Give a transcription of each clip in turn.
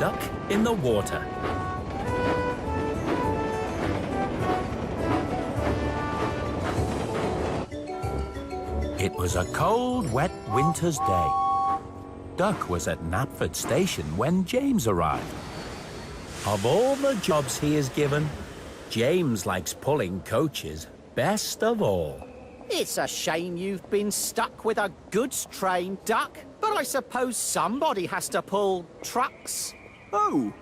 stuck in the water. It was a cold, wet winter's day. Duck was at Knapford Station when James arrived. Of all the jobs he is given, James likes pulling coaches best of all. It's a shame you've been stuck with a goods train, Duck. But I suppose somebody has to pull trucks. Oh,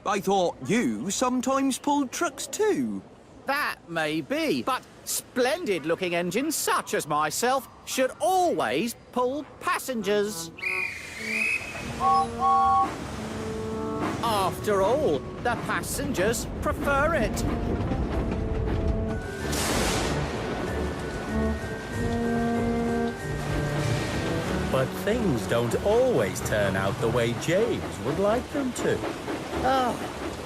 I thought you sometimes pulled trucks too. That may be, but splendid-looking engines such as myself should always pull passengers. After all, the passengers prefer it. But things don't always turn out the way James would like them to. Oh,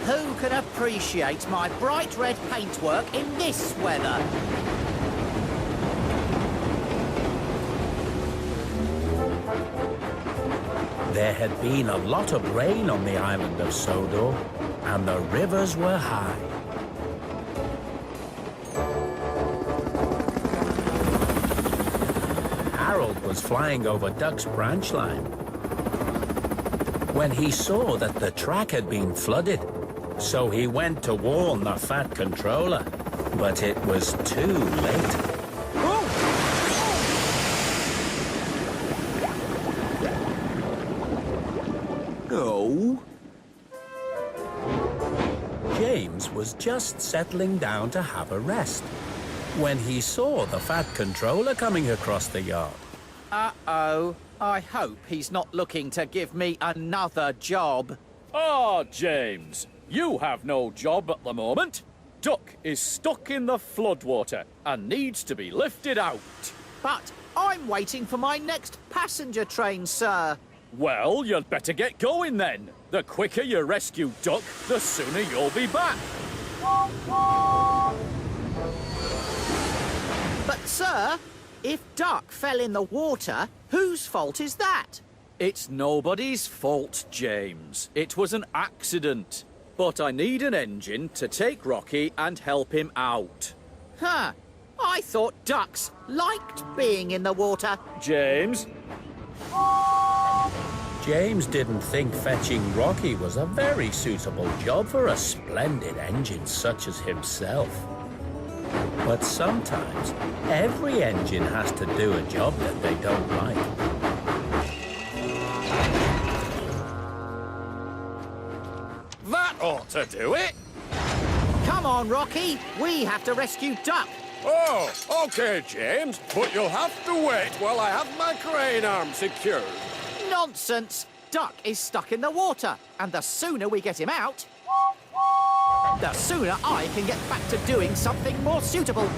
who can appreciate my bright red paintwork in this weather? There had been a lot of rain on the island of Sodor, and the rivers were high. Harold was flying over Duck's branch line when he saw that the track had been flooded. So he went to warn the Fat Controller, but it was too late. Oh. James was just settling down to have a rest when he saw the Fat Controller coming across the yard. Uh-oh. I hope he's not looking to give me another job. Ah, James, you have no job at the moment. Duck is stuck in the floodwater and needs to be lifted out. But I'm waiting for my next passenger train, sir. Well, you'd better get going then. The quicker you rescue Duck, the sooner you'll be back. But, sir, if Duck fell in the water, whose fault is that? It's nobody's fault, James. It was an accident. But I need an engine to take Rocky and help him out. Huh. I thought ducks liked being in the water. James? James didn't think fetching Rocky was a very suitable job for a splendid engine such as himself. But sometimes, every engine has to do a job that they don't like. That ought to do it. Come on, Rocky. We have to rescue Duck. Oh, OK, James, but you'll have to wait while I have my crane arm secured. Nonsense. Duck is stuck in the water, and the sooner we get him out, the sooner I can get back to doing something more suitable.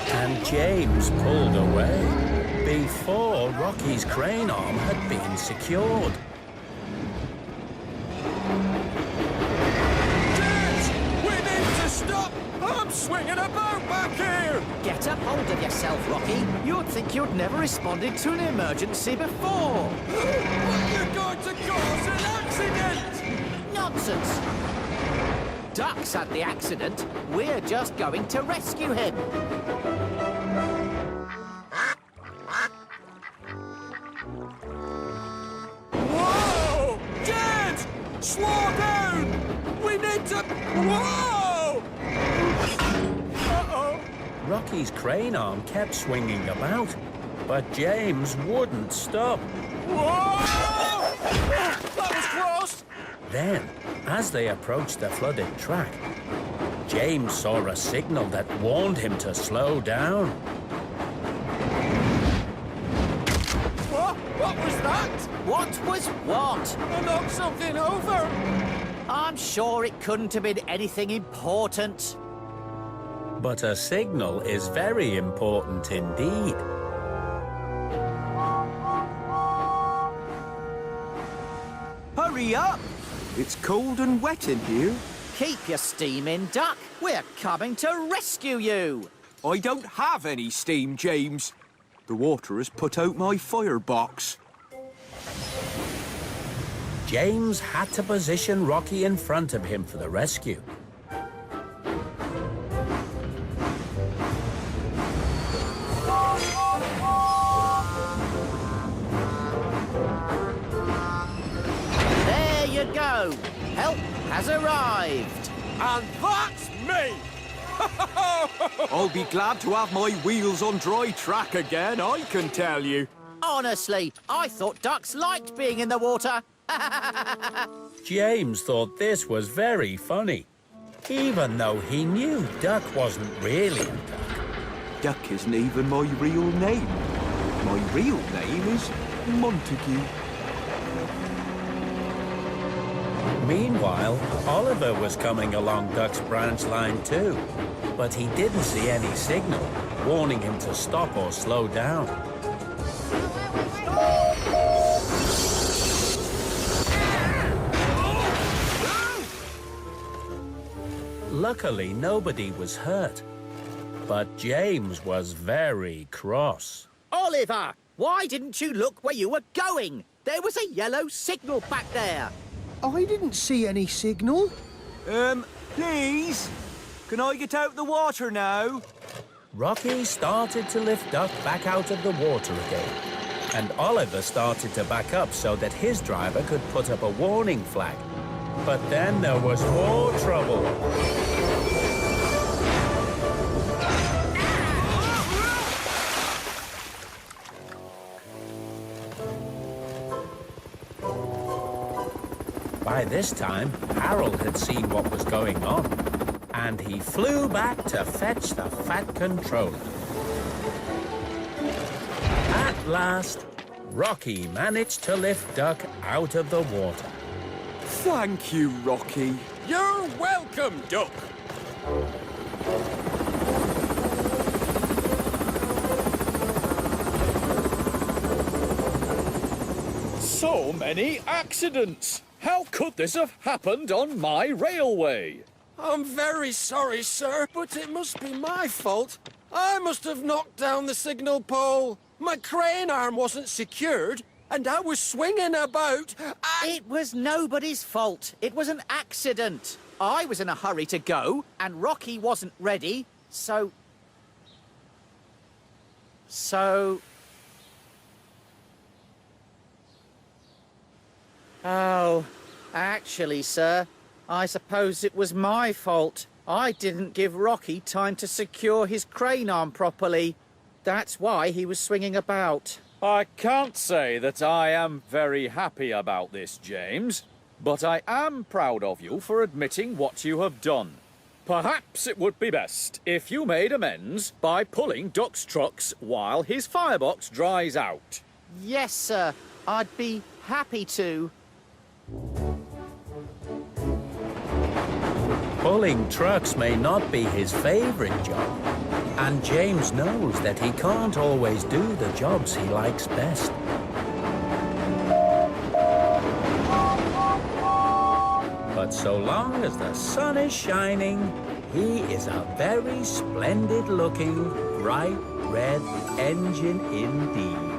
And James pulled away before Rocky's crane arm had been secured. James, we need to stop. I'm swinging about back here. Get a hold of yourself, Rocky. You'd think you'd never responded to an emergency before. You're going to cause an accident. Nonsense. Duck's had the accident. We're just going to rescue him. Whoa! James, slow down. We need to... Whoa! Uh-oh. Rocky's crane arm kept swinging about, but James wouldn't stop. Whoa! That was close. Then, as they approached the flooded track, James saw a signal that warned him to slow down. What was that? What was what? I knocked something over. I'm sure it couldn't have been anything important. But a signal is very important indeed. Hurry up! It's cold and wet in here. Keep your steam in, Duck. We're coming to rescue you. I don't have any steam, James. The water has put out my firebox. James had to position Rocky in front of him for the rescue. There you go. Help has arrived. And that's me! I'll be glad to have my wheels on dry track again, I can tell you. Honestly, I thought ducks liked being in the water. James thought this was very funny, even though he knew Duck wasn't really a duck. Duck isn't even my real name. My real name is Montague. Meanwhile, Oliver was coming along Duck's branch line too, but he didn't see any signal warning him to stop or slow down. Luckily, nobody was hurt, but James was very cross. Oliver, why didn't you look where you were going? There was a yellow signal back there. I didn't see any signal. Please? Can I get out the water now? Rocky started to lift Duck back out of the water again, and Oliver started to back up so that his driver could put up a warning flag. But then there was more trouble. By this time, Harold had seen what was going on, and he flew back to fetch the Fat Controller. At last, Rocky managed to lift Duck out of the water. Thank you, Rocky. You're welcome, Duck. So many accidents! How could this have happened on my railway? I'm very sorry, sir, but it must be my fault. I must have knocked down the signal pole. My crane arm wasn't secured, and I was swinging about. It was nobody's fault. It was an accident. I was in a hurry to go, and Rocky wasn't ready, so... Oh, actually, sir, I suppose it was my fault. I didn't give Rocky time to secure his crane arm properly. That's why he was swinging about. I can't say that I am very happy about this, James, but I am proud of you for admitting what you have done. Perhaps it would be best if you made amends by pulling Duck's trucks while his firebox dries out. Yes, sir, I'd be happy to. Pulling trucks may not be his favorite job, and James knows that he can't always do the jobs he likes best. But so long as the sun is shining, he is a very splendid-looking, bright red engine indeed.